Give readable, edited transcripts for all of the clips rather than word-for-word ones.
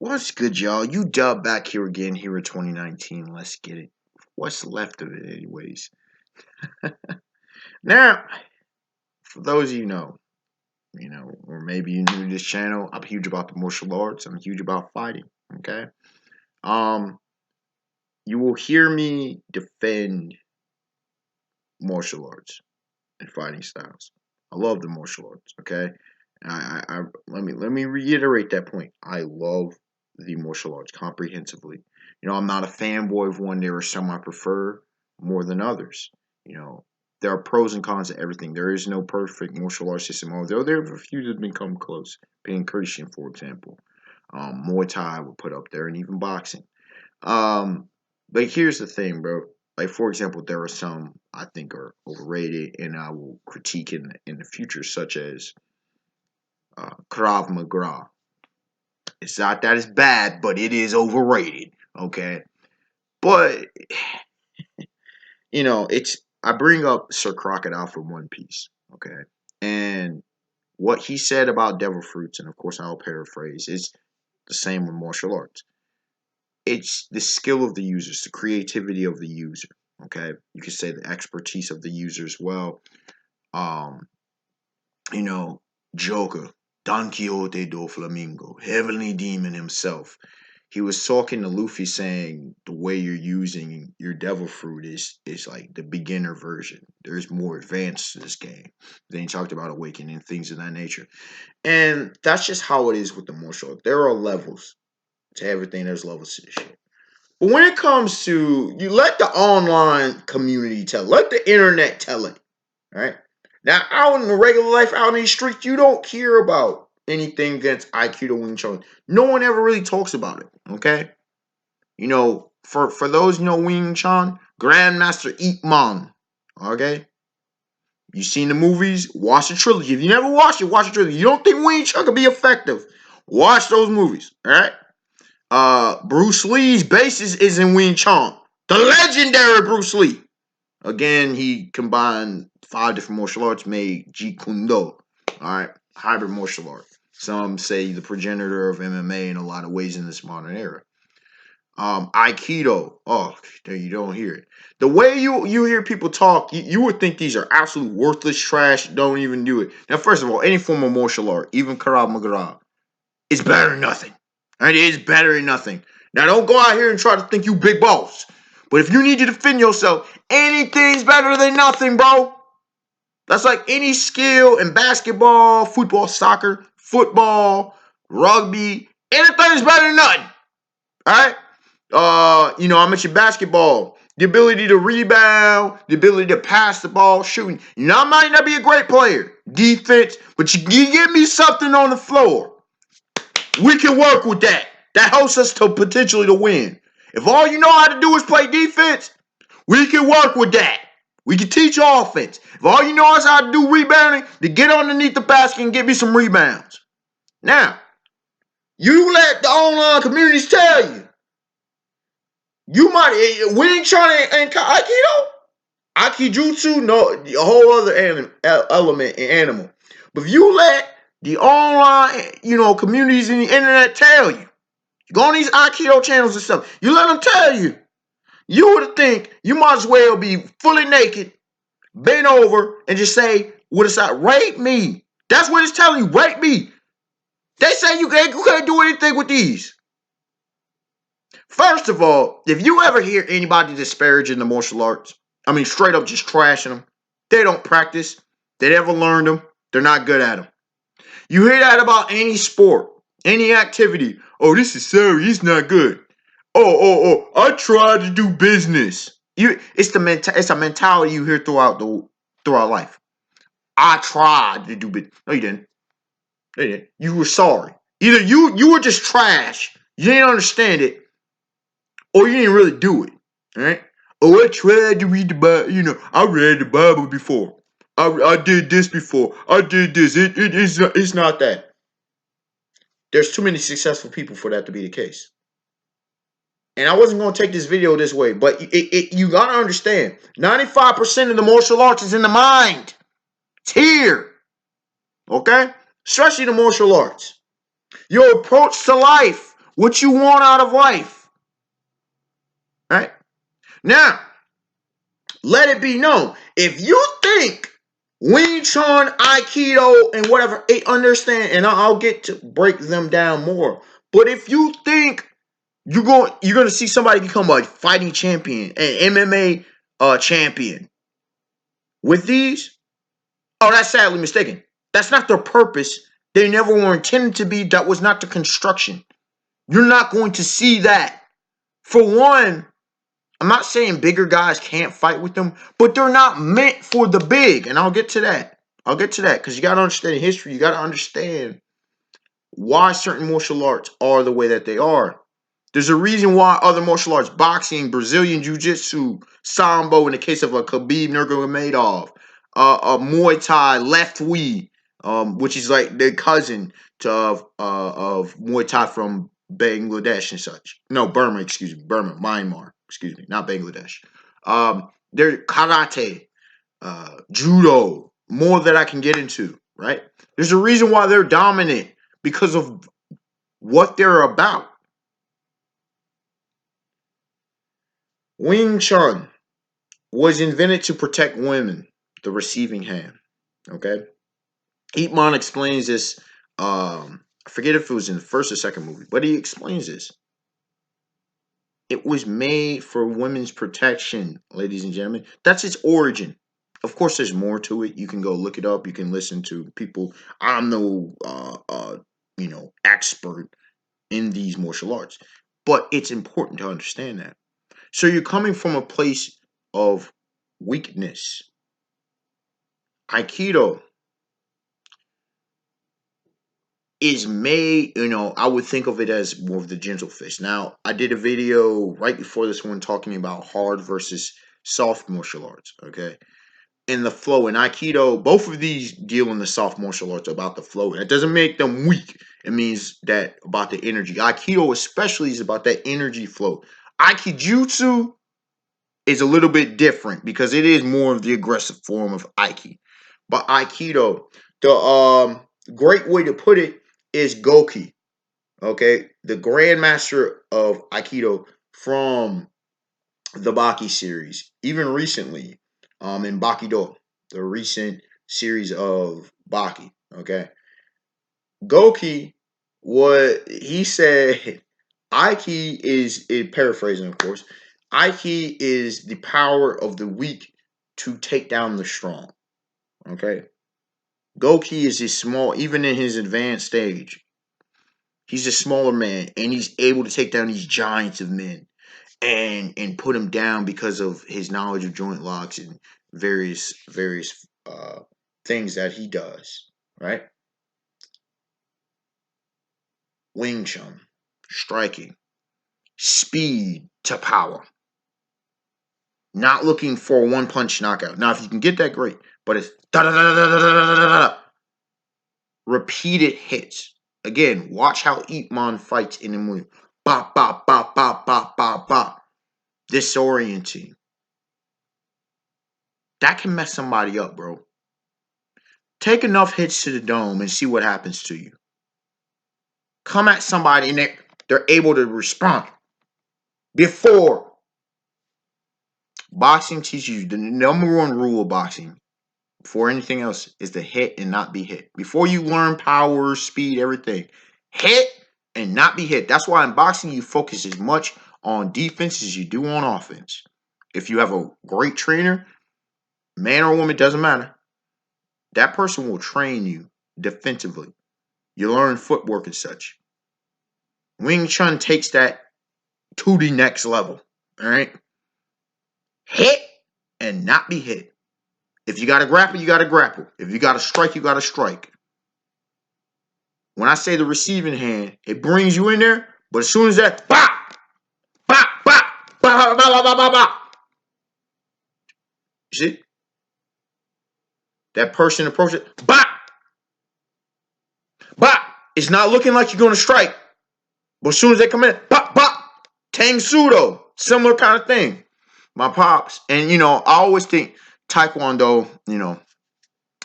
What's good, y'all? You dub back here again here in 2019. Let's get it. What's left of it, anyways? Now, for those of or maybe you're new to this channel, I'm huge about the martial arts. I'm huge about fighting. Okay. Um, you will hear me defend martial arts and fighting styles. I love the martial arts. Okay. I let me reiterate that point. I love the martial arts comprehensively. I'm not a fanboy of one. There are some I prefer more than others. You know, there are pros and cons to everything. There is no perfect martial arts system, although there are a few that have become close. Being Christian, for example, Muay Thai would put up there, and even boxing. But here's the thing, bro. Like, for example, there are some I think are overrated, and I will critique in the future, such as Krav Maga. It's not that it's bad, but it is overrated. Okay, but it's I bring up Sir Crocodile from One Piece. Okay, and what he said about devil fruits, and of course I'll paraphrase, is the same with martial arts. It's the skill of the users, the creativity of the user. Okay, you could say the expertise of the user as well. Um, Joker, Don Quixote do Flamingo, Heavenly Demon himself. He was talking to Luffy saying the way you're using your devil fruit is like the beginner version. There's more advanced to this game. Then he talked about awakening, things of that nature. And that's just how it is with the martial art. There are levels to everything. There's levels to this shit. But when it comes to, you let the online community tell, let the internet tell it. Right? Now, out in the regular life, out in the streets, you don't hear about anything against Aikido Wing Chun. No one ever really talks about it, okay? For those Wing Chun, Grandmaster Ip Man, okay? You seen the movies? Watch the trilogy. If you never watched it, watch the trilogy. You don't think Wing Chun could be effective? Watch those movies, all right? Bruce Lee's basis is in Wing Chun. The legendary Bruce Lee. Again, he combined 5 different martial arts, made Jeet Kune Do. All right, hybrid martial art. Some say the progenitor of MMA in a lot of ways in this modern era. Aikido. Oh, there you don't hear it. The way you hear people talk, you would think these are absolute worthless trash. Don't even do it. Now, first of all, any form of martial art, even Krav Maga, is better than nothing. All right, it is better than nothing. Now, don't go out here and try to think you big boss. But if you need to defend yourself, anything's better than nothing, bro. That's like any skill in basketball, football, soccer, football, rugby. Anything's better than nothing. All right? I mentioned basketball. The ability to rebound, the ability to pass the ball, shooting. I might not be a great player, defense, but you give me something on the floor. We can work with that. That helps us to potentially to win. If all you know how to do is play defense, we can work with that. We can teach offense. If all you know is how to do rebounding, to get underneath the basket and get me some rebounds. Now, you let the online communities tell you. You might, Wing Chun and Aikido, Aikijutsu, no, a whole other element in animal. But if you let the online, communities in the internet tell you, go on these Aikido channels and stuff, you let them tell you, you would think you might as well be fully naked, bend over, and just say, what is that? Rape me. That's what it's telling you. Rape me. They say you can't do anything with these. First of all, if you ever hear anybody disparaging the martial arts, straight up just trashing them, they don't practice. They never learned them. They're not good at them. You hear that about any sport, any activity. Oh, this is sorry. It's not good. Oh, I tried to do business. It's a mentality you hear throughout life. I tried to do business. No, you didn't. No, you didn't. You were sorry. Either you were just trash. You didn't understand it, or you didn't really do it. All right. Oh, I tried to read the Bible. I read the Bible before. I did this before. I did this. It's not that. There's too many successful people for that to be the case. And I wasn't going to take this video this way, but you got to understand, 95% of the martial arts is in the mind. It's here. Okay? Especially the martial arts. Your approach to life, what you want out of life. Right? Now, let it be known, if you think Wing Chun, Aikido, and whatever, understand, and I'll get to break them down more. But if you think you're going to see somebody become a fighting champion, an MMA champion with these, oh, that's sadly mistaken. That's not their purpose. They never were intended to be. That was not the construction. You're not going to see that. For one, I'm not saying bigger guys can't fight with them, but they're not meant for the big. And I'll get to that. I'll get to that because you got to understand history. You got to understand why certain martial arts are the way that they are. There's a reason why other martial arts, boxing, Brazilian jiu-jitsu, sambo, in the case of a Khabib Nurmagomedov, Muay Thai, left Wee, which is like the cousin of Muay Thai from Bangladesh and such. No, Burma, excuse me, Burma, Myanmar, excuse me, not Bangladesh. There's karate, judo, more that I can get into, right? There's a reason why they're dominant because of what they're about. Wing Chun was invented to protect women, the receiving hand. Okay, Ip Man explains this. I forget if it was in the first or second movie, but he explains this. It was made for women's protection, ladies and gentlemen. That's its origin. Of course, there's more to it. You can go look it up. You can listen to people. I'm no, expert in these martial arts, but it's important to understand that. So you're coming from a place of weakness. Aikido is made, I would think of it as more of the gentle fist. Now, I did a video right before this one talking about hard versus soft martial arts, okay? And the flow in Aikido, both of these deal in the soft martial arts about the flow. That doesn't make them weak. It means that about the energy. Aikido especially is about that energy flow. Aikijutsu is a little bit different because it is more of the aggressive form of Aiki. But Aikido, the great way to put it is Goki. Okay, the grandmaster of Aikido from the Baki series, even recently, in Bakido, the recent series of Baki. Okay, Goki, what he said, Aiki is, paraphrasing, of course, Aiki is the power of the weak to take down the strong. Okay, Goki is his small, even in his advanced stage, he's a smaller man, and he's able to take down these giants of men and put him down because of his knowledge of joint locks and various things that he does. Right, Wing Chun, striking, speed to power. Not looking for a one punch knockout. Now, if you can get that, great. But it's da da da da da da da da da. Repeated hits. Again, watch how Ip Man fights in the movie. Bop bop bop bop bop bop bop. Disorienting. That can mess somebody up, bro. Take enough hits to the dome and see what happens to you. Come at somebody and they're able to respond. Before, boxing teaches you the number one rule of boxing before anything else is to hit and not be hit. Before you learn power, speed, everything, hit and not be hit. That's why in boxing you focus as much on defense as you do on offense. If you have a great trainer, man or woman, doesn't matter. That person will train you defensively. You learn footwork and such. Wing Chun takes that to the next level. All right? Hit and not be hit. If you got to grapple, you got to grapple. If you got to strike, you got to strike. When I say the receiving hand, it brings you in there, but as soon as that, bop, bop, bop, bop, bop, bop, bop, bop, bop. You see? That person approaches it, bop, bop. It's not looking like you're going to strike, but as soon as they come in, bop, bop. Tang Sudo, similar kind of thing. My pops, and I always think Taekwondo,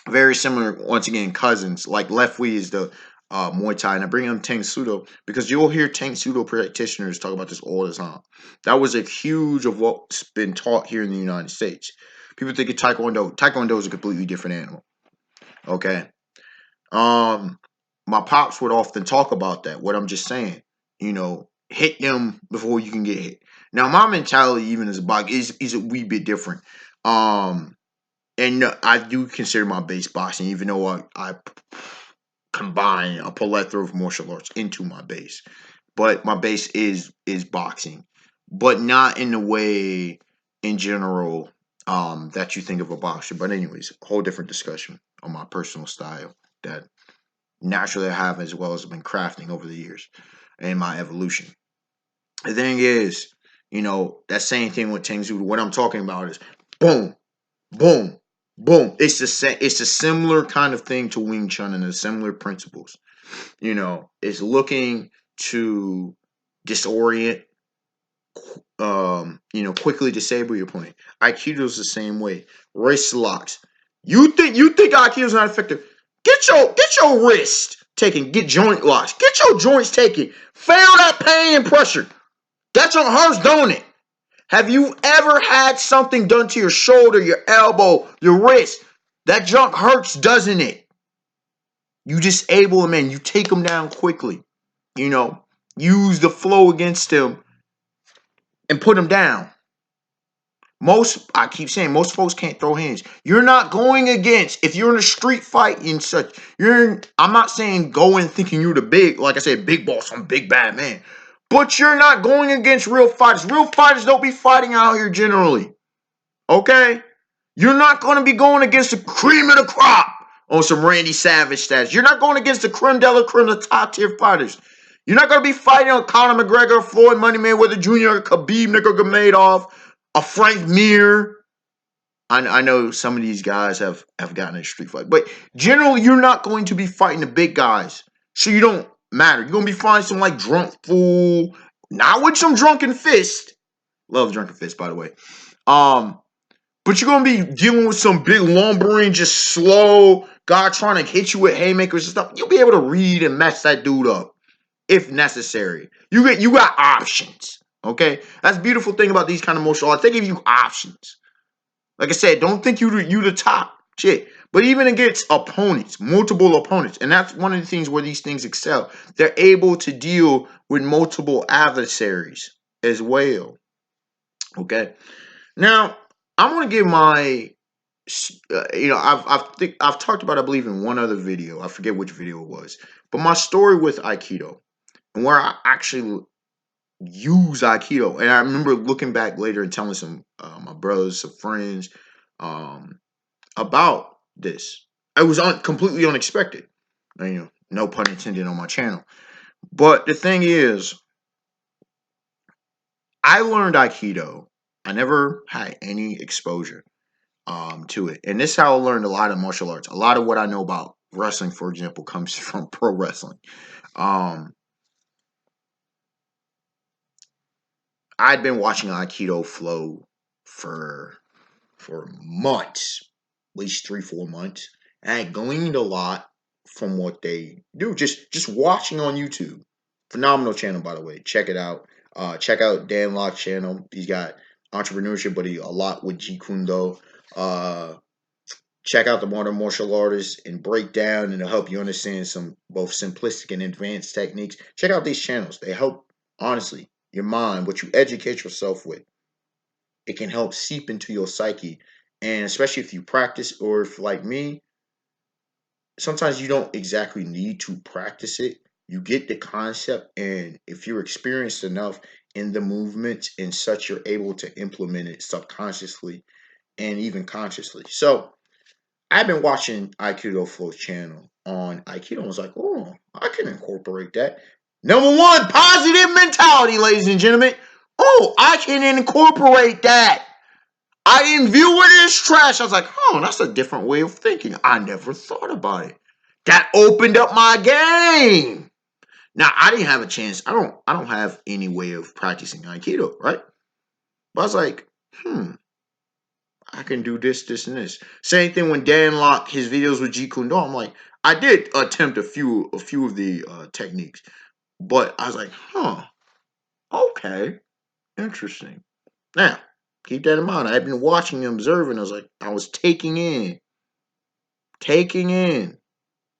very similar, once again, cousins. Like Left Wee is the Muay Thai, and I bring up Tang Sudo because you'll hear Tang Sudo practitioners talk about this all the time. That was a huge of what's been taught here in the United States. People think of Taekwondo. Taekwondo is a completely different animal. Okay. Um, my pops would often talk about that. What I'm just saying, hit them before you can get hit. Now, my mentality, even as a boxer, is a wee bit different. Um, and I do consider my base boxing, even though I combine a plethora of martial arts into my base. But my base is boxing, but not in the way in general that you think of a boxer. But anyways, a whole different discussion on my personal style that naturally I have as well as been crafting over the years and my evolution. The thing is, that same thing with Tengzu. What I'm talking about is boom, boom, boom. It's a similar kind of thing to Wing Chun and the similar principles. It's looking to disorient, quickly disable your opponent. Aikido is the same way. Wrist locks. You think Aikido is not effective? Get your wrist taken. Get joint locks. Get your joints taken. Feel that pain and pressure. That's on hers, don't it? Have you ever had something done to your shoulder, your elbow, your wrist? That junk hurts, doesn't it? You disable them and you take them down quickly. Use the flow against them and put them down. I keep saying, most folks can't throw hands. You're not going against, if you're in a street fight and such, I'm not saying go in thinking you're the big, like I said, big boss, I'm big bad man. But you're not going against real fighters. Real fighters don't be fighting out here generally. Okay? You're not going to be going against the cream of the crop on some Randy Savage status. You're not going against the creme de la creme, the top tier fighters. You're not going to be fighting on Conor McGregor, Floyd Money Mayweather Jr., Khabib Nurmagomedov, a Frank Mir. I know some of these guys have gotten in a street fight, but generally you're not going to be fighting the big guys, so you don't matter. You're going to be fighting some like drunk fool, not with some drunken fist. Love drunken fist, by the way. But you're gonna be dealing with some big lumbering, just slow guy trying to hit you with haymakers and stuff. You'll be able to read and mess that dude up if necessary. You got options. Okay, that's the beautiful thing about these kind of martial arts. They give you options. Like I said, don't think you the top shit. But even against opponents, multiple opponents, and that's one of the things where these things excel. They're able to deal with multiple adversaries as well. Okay, now I'm gonna give my I've talked about, I believe, in one other video. I forget which video it was, but my story with Aikido and where I actually use Aikido. And I remember looking back later and telling some my brothers, some friends, about this. It was completely unexpected. No pun intended on my channel. But the thing is, I learned Aikido. I never had any exposure to it. And this is how I learned a lot of martial arts. A lot of what I know about wrestling, for example, comes from pro wrestling. Um, I'd been watching Aikido flow for months, at least 3-4 months. And I gleaned a lot from what they do. Just watching on YouTube. Phenomenal channel, by the way. Check it out. Check out Dan Locke's channel. He's got entrepreneurship, but a lot with Jeet Kune Do. Check out the modern martial artists and break down, and it'll help you understand some both simplistic and advanced techniques. Check out these channels. They help, honestly, your mind, what you educate yourself with. It can help seep into your psyche. And especially if you practice, or if, like me, sometimes you don't exactly need to practice it. You get the concept, and if you're experienced enough in the movements and such, you're able to implement it subconsciously and even consciously. So, I've been watching Aikido Flow's channel on Aikido and was like, oh, I can incorporate that. Number one, positive mentality, ladies and gentlemen. Oh, I can incorporate that. I didn't view it as trash. I was like, oh, that's a different way of thinking. I never thought about it. That opened up my game. Now, I didn't have a chance. I don't have any way of practicing Aikido, right? But I was like, I can do this, this, and this. Same thing when Dan Locke his videos with Jeet Kune Do. I'm like, I did attempt a few of the techniques, but I was like, huh, okay, interesting. Now, keep that in mind. I've been watching and observing. I was taking in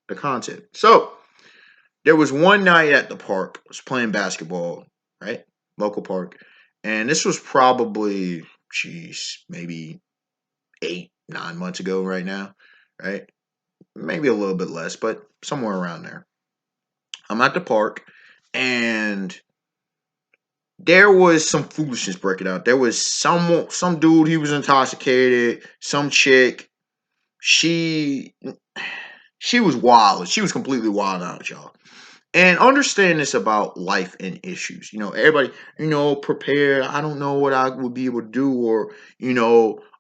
the content. So there was one night at the park. I was playing basketball, right? Local park. And this was probably, maybe 8, 9 months ago right now, right? Maybe a little bit less, but somewhere around there. I'm at the park and there was some foolishness breaking out. There was some dude, he was intoxicated, some chick, she she was wild. She was completely wild out, y'all. And understand this about life and issues. Everybody, prepare. I don't know what I would be able to do, or,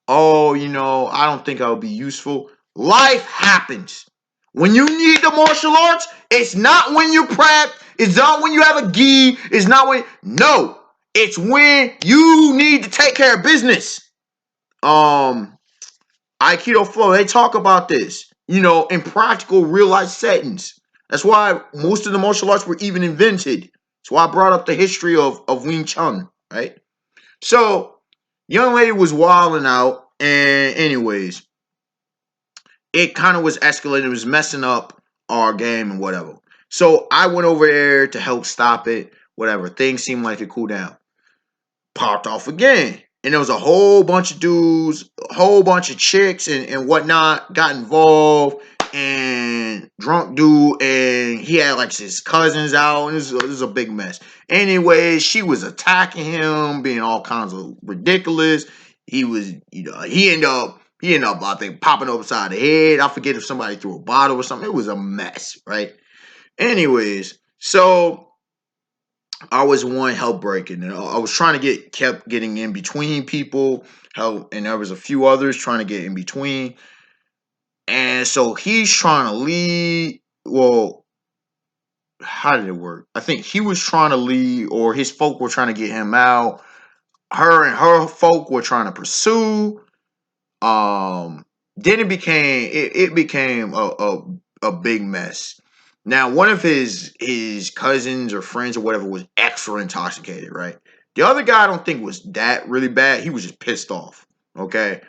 oh, I don't think I would be useful. Life happens. When you need the martial arts, it's not when you prep, it's not when you have a gi, it's not when, no, it's when you need to take care of business. Aikido flow, they talk about this, in practical real life settings. That's why most of the martial arts were even invented. That's why I brought up the history of Wing Chun, right? So, young lady was wilding out, and anyways, it kind of was escalating. It was messing up our game and whatever. So I went over there to help stop it, whatever. Things seemed like it cooled down. Popped off again. And there was a whole bunch of dudes, a whole bunch of chicks and whatnot got involved. And drunk dude, and he had like his cousins out, and this was a big mess. Anyway, she was attacking him, being all kinds of ridiculous. He was, he ended up, I think, popping upside the head. I forget if somebody threw a bottle or something. It was a mess, right? Anyways, so I was one help breaking, and I was trying to kept getting in between people, help, and there was a few others trying to get in between. And so he's trying to lead. Well, how did it work? I think he was trying to lead, or his folk were trying to get him out. Her and her folk were trying to pursue. Then it became a big mess. Now, one of his cousins or friends or whatever was extra intoxicated, right? The other guy I don't think was that really bad. He was just pissed off. Okay.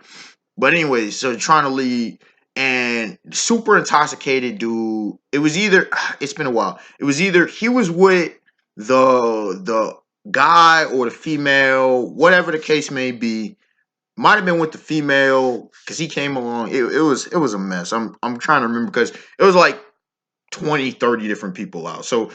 But anyway, so trying to lead and super intoxicated dude. It was either it's been a while. It was either he was with the guy or the female, whatever the case may be. Might have been with the female because he came along. It was a mess. I'm trying to remember because it was like 20, 30 different people out. So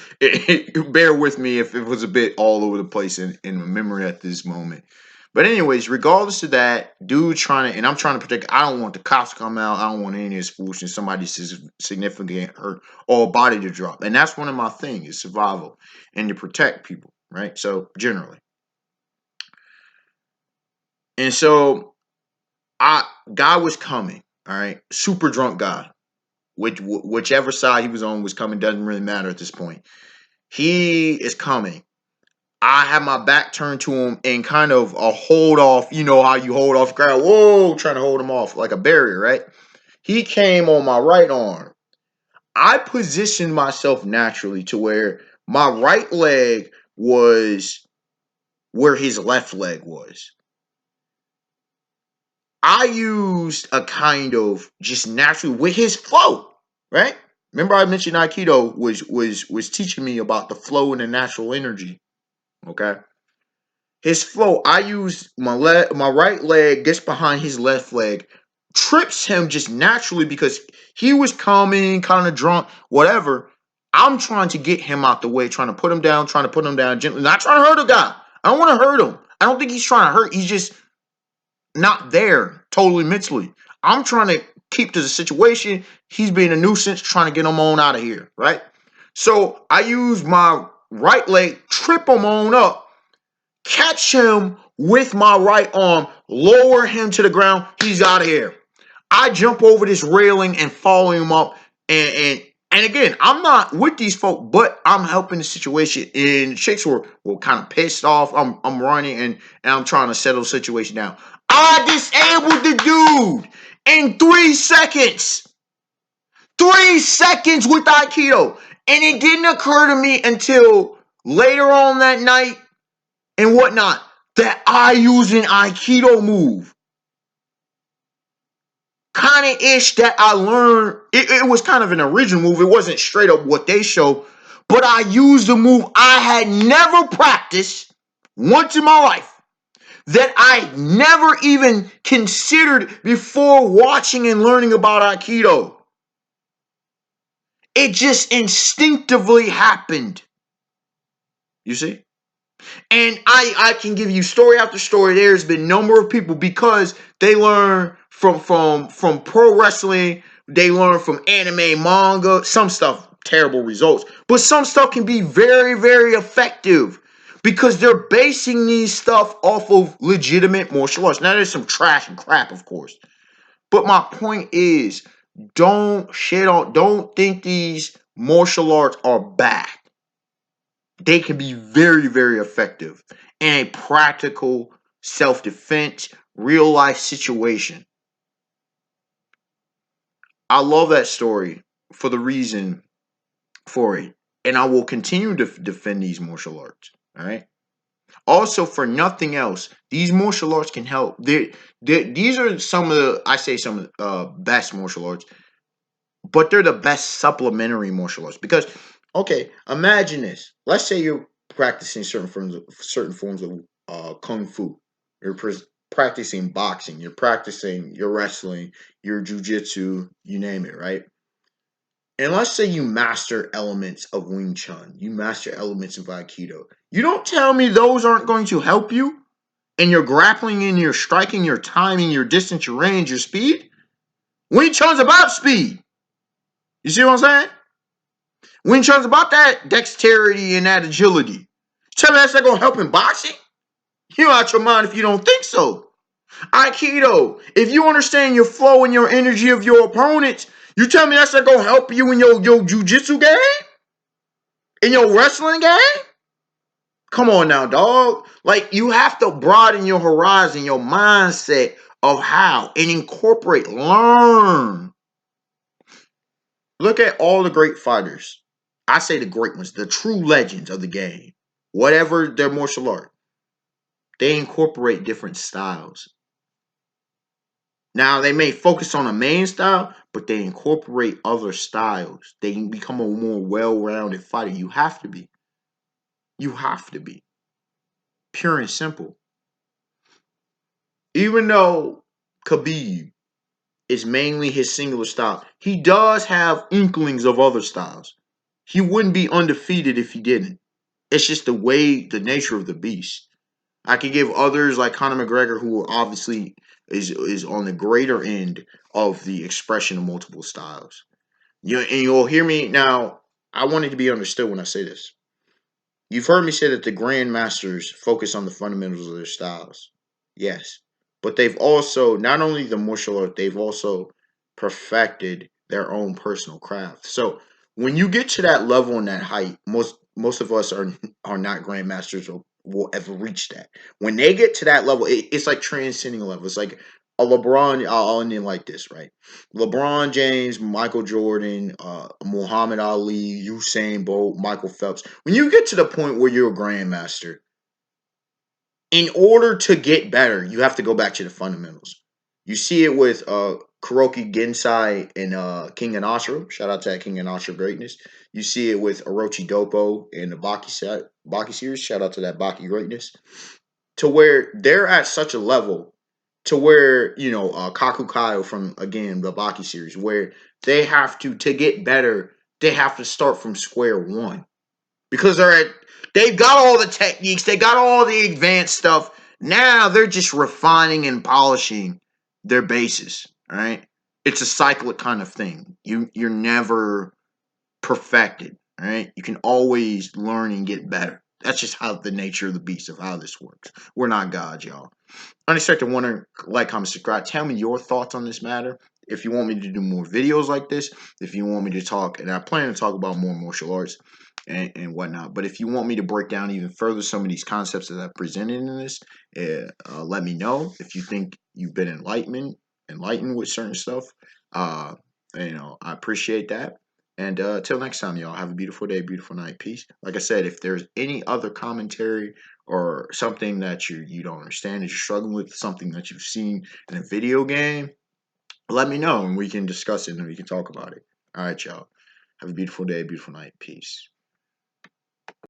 bear with me if it was a bit all over the place in memory at this moment. But anyways, regardless of that, dude trying to, and I'm trying to protect. I don't want the cops to come out. I don't want any of this foolishness. Somebody's significant hurt or body to drop, and that's one of my things is survival and to protect people, right? So generally, and so I guy was coming, all right, super drunk guy, whichever side he was on was coming doesn't really matter at this point. He is coming. I have my back turned to him and kind of a hold off. You know how you hold off crowd. Whoa, trying to hold him off like a barrier, right? He came on my right arm. I positioned myself naturally to where my right leg was where his left leg was. I used a kind of just naturally with his flow, right? Remember I mentioned Aikido was teaching me about the flow and the natural energy. Okay. His flow, I use my right leg gets behind his left leg, trips him just naturally because he was coming, kind of drunk, whatever. I'm trying to get him out the way, trying to put him down, gently, not trying to hurt a guy. I don't want to hurt him. I don't think he's trying to hurt. He's just not there totally mentally. I'm trying to keep to the situation. He's being a nuisance, trying to get him on out of here, right? So I use my right leg, trip him on up, catch him with my right arm, lower him to the ground. He's out of here. I jump over this railing and follow him up. And again, I'm not with these folk, but I'm helping the situation. And the chicks were kind of pissed off. I'm running and I'm trying to settle the situation down. I disabled the dude in 3 seconds. 3 seconds with Aikido. And it didn't occur to me until later on that night and whatnot that I used an Aikido move. Kind of ish that I learned. It was kind of an original move. It wasn't straight up what they show. But I used a move I had never practiced once in my life. That I never even considered before watching and learning about Aikido. It just instinctively happened. You see? And I can give you story after story. There's been a number of people because they learn from pro wrestling, they learn from anime, manga, some stuff, terrible results. But some stuff can be very, very effective because they're basing these stuff off of legitimate martial arts. Now there's some trash and crap, of course. But my point is, don't think these martial arts are bad. They can be very, very effective in a practical self-defense, real life situation. I love that story for the reason for it. And I will continue to defend these martial arts. All right. Also, for nothing else, these martial arts can help. These are some of the best martial arts, but they're the best supplementary martial arts because, okay, imagine this. Let's say you're practicing certain forms of kung fu. You're practicing boxing. You're practicing your wrestling, your jujitsu, you name it, right? And let's say you master elements of Wing Chun. You master elements of Aikido. You don't tell me those aren't going to help you in your grappling, in your striking, your timing, your distance, your range, your speed. Wing Chun's about speed. You see what I'm saying? Wing Chun's about that dexterity and that agility. Tell me that's not going to help in boxing? You're out your mind if you don't think so. Aikido, if you understand your flow and your energy of your opponents, you tell me that's not going to help you in your jiu-jitsu game? In your wrestling game? Come on now, dog. Like, you have to broaden your horizon, your mindset of how, and incorporate, learn. Look at all the great fighters. I say the great ones, the true legends of the game. Whatever their martial art, they incorporate different styles. Now, they may focus on a main style, but they incorporate other styles. They become a more well-rounded fighter. You have to be. You have to be. Pure and simple. Even though Khabib is mainly his singular style, he does have inklings of other styles. He wouldn't be undefeated if he didn't. It's just the nature of the beast. I could give others like Conor McGregor, who obviously is on the greater end of the expression of multiple styles. And you'll hear me now. I want it to be understood when I say this. You've heard me say that the grandmasters focus on the fundamentals of their styles. Yes. But they've also, not only the martial art, they've also perfected their own personal craft. So when you get to that level and that height, most of us are not grandmasters or will ever reach that. When they get to that level, it's like transcending a level. It's like a LeBron. I'll end it like this, right? LeBron James, Michael Jordan, Muhammad Ali, Usain Bolt, Michael Phelps. When you get to the point where you're a grandmaster, in order to get better, you have to go back to the fundamentals. You see it with Kuroki Gensai and King and Ashura. Shout out to that King and Ashura greatness. You see it with Orochi Doppo and the Baki series. Shout out to that Baki greatness. To where they're at such a level to where, Kaku Kyle from, again, the Baki series, where they have to get better, they have to start from square one. Because they've got all the techniques, they got all the advanced stuff. Now they're just refining and polishing their bases. All right, it's a cyclic kind of thing. You're never perfected. All right, you can always learn and get better. That's just how the nature of the beast of how this works. We're not gods, y'all. Unexpected wonder, like, comment, subscribe. Tell me your thoughts on this matter. If you want me to do more videos like this, if you want me to talk, and I plan to talk about more martial arts, and whatnot. But if you want me to break down even further some of these concepts that I presented in this, let me know. If you think you've been enlightened with certain stuff, uh, I appreciate that. And till next time, y'all, have a beautiful day, beautiful night, peace. Like I said, if there's any other commentary or something that you don't understand, that you're struggling with, something that you've seen in a video game, let me know and we can discuss it and we can talk about it. All right, y'all. Have a beautiful day, beautiful night. Peace.